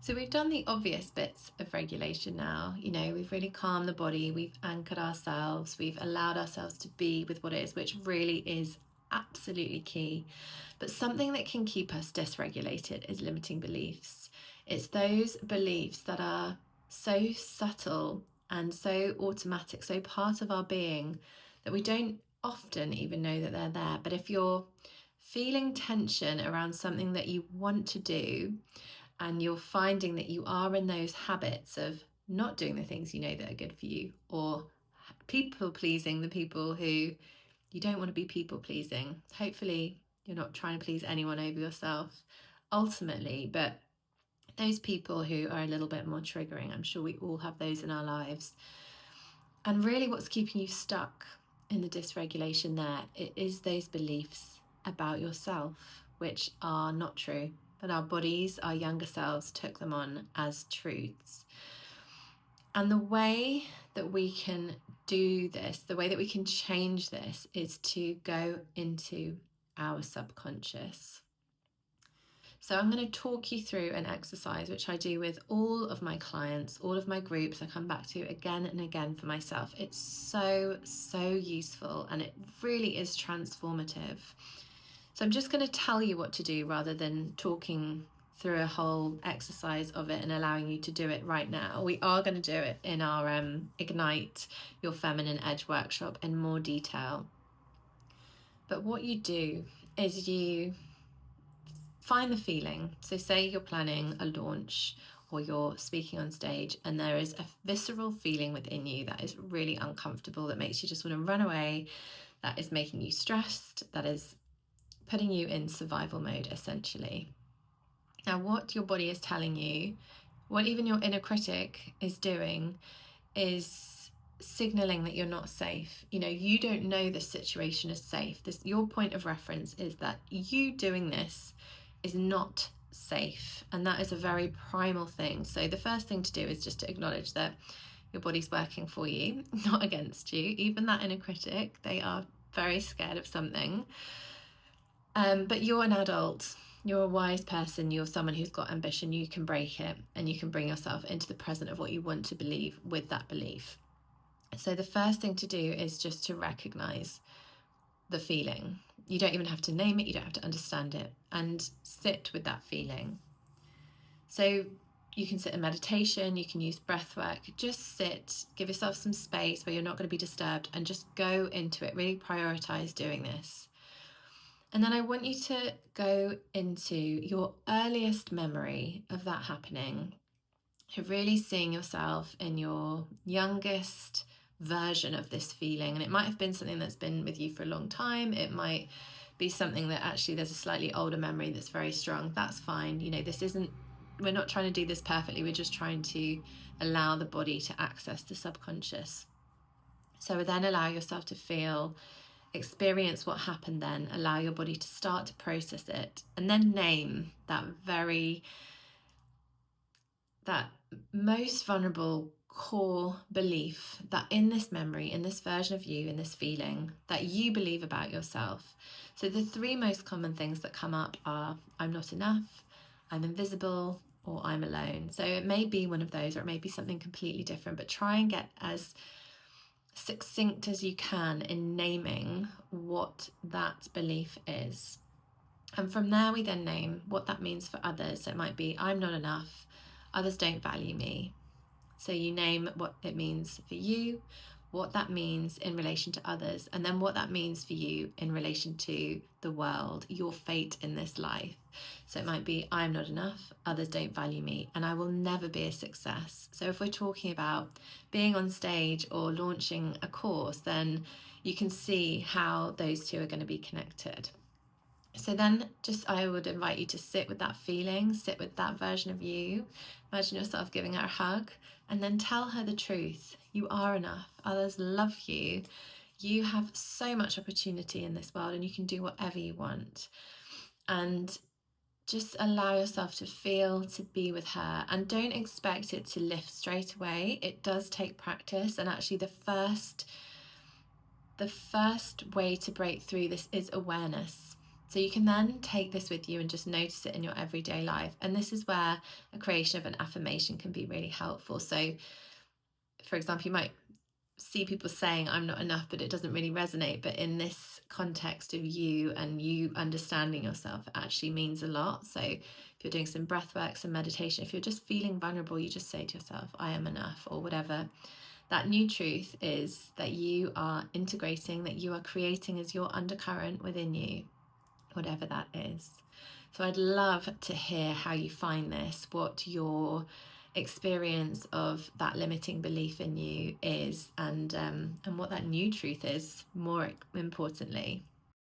So we've done the obvious bits of regulation now. We've really calmed the body, we've anchored ourselves, we've allowed ourselves to be with what is, which really is absolutely key. But something that can keep us dysregulated is limiting beliefs. It's those beliefs that are so subtle and so automatic, so part of our being, that we don't often even know that they're there. But if you're feeling tension around something that you want to do, and you're finding that you are in those habits of not doing the things you know that are good for you, or people pleasing the people who you don't want to be people pleasing. Hopefully, you're not trying to please anyone over yourself ultimately, but those people who are a little bit more triggering, I'm sure we all have those in our lives. And really, what's keeping you stuck in the dysregulation there, it is those beliefs about yourself, which are not true, but our bodies, our younger selves, took them on as truths. And the way that we can do this, the way that we can change this, is to go into our subconscious. So I'm going to talk you through an exercise which I do with all of my clients, all of my groups. I come back to again and again for myself. It's so useful, and it really is transformative. So I'm just going to tell you what to do rather than talking through a whole exercise of it and allowing you to do it right now. We are going to do it in our Ignite Your Feminine Edge workshop in more detail. But what you do is you find the feeling. So say you're planning a launch or you're speaking on stage, and there is a visceral feeling within you that is really uncomfortable, that makes you just want to run away, that is making you stressed, that is putting you in survival mode, essentially. Now, what your body is telling you, what even your inner critic is doing, is signaling that you're not safe. You don't know this situation is safe. Your point of reference is that you doing this is not safe, and that is a very primal thing. So the first thing to do is just to acknowledge that your body's working for you, not against you. Even that inner critic, they are very scared of something. But you're an adult, you're a wise person, you're someone who's got ambition. You can break it, and you can bring yourself into the present of what you want to believe with that belief. So the first thing to do is just to recognize the feeling. You don't even have to name it, you don't have to understand it, and sit with that feeling. So you can sit in meditation, you can use breath work. Just sit, give yourself some space where you're not going to be disturbed, and just go into it. Really prioritize doing this. And then I want you to go into your earliest memory of that happening, of really seeing yourself in your youngest version of this feeling. And it might have been something that's been with you for a long time. It might be something that actually there's a slightly older memory that's very strong. That's fine. We're not trying to do this perfectly. We're just trying to allow the body to access the subconscious. So then allow yourself to experience what happened then, allow your body to start to process it, and then name that most vulnerable core belief that in this memory, in this version of you, in this feeling that you believe about yourself. So the three most common things that come up are: I'm not enough, I'm invisible, or I'm alone. So it may be one of those, or it may be something completely different, but try and get as succinct as you can in naming what that belief is. And from there, we then name what that means for others. So it might be, I'm not enough, others don't value me. So you name what it means for you, what that means in relation to others, and then what that means for you in relation to the world, your fate in this life. So it might be, I'm not enough, others don't value me, and I will never be a success. So if we're talking about being on stage or launching a course, then you can see how those two are going to be connected. So then I would invite you to sit with that feeling, sit with that version of you, imagine yourself giving her a hug, and then tell her the truth. You are enough, others love you, you have so much opportunity in this world, and you can do whatever you want. And just allow yourself to feel, to be with her, and don't expect it to lift straight away. It does take practice, and actually the first way to break through this is awareness. So you can then take this with you and just notice it in your everyday life. And this is where a creation of an affirmation can be really helpful. So, for example, you might see people saying I'm not enough, but it doesn't really resonate. But in this context of you and you understanding yourself, it actually means a lot. So if you're doing some breath work, some meditation, if you're just feeling vulnerable, you just say to yourself, I am enough, or whatever. That new truth is that you are integrating, that you are creating as your undercurrent within you, whatever that is. So I'd love to hear how you find this, what your experience of that limiting belief in you is, and what that new truth is, more importantly.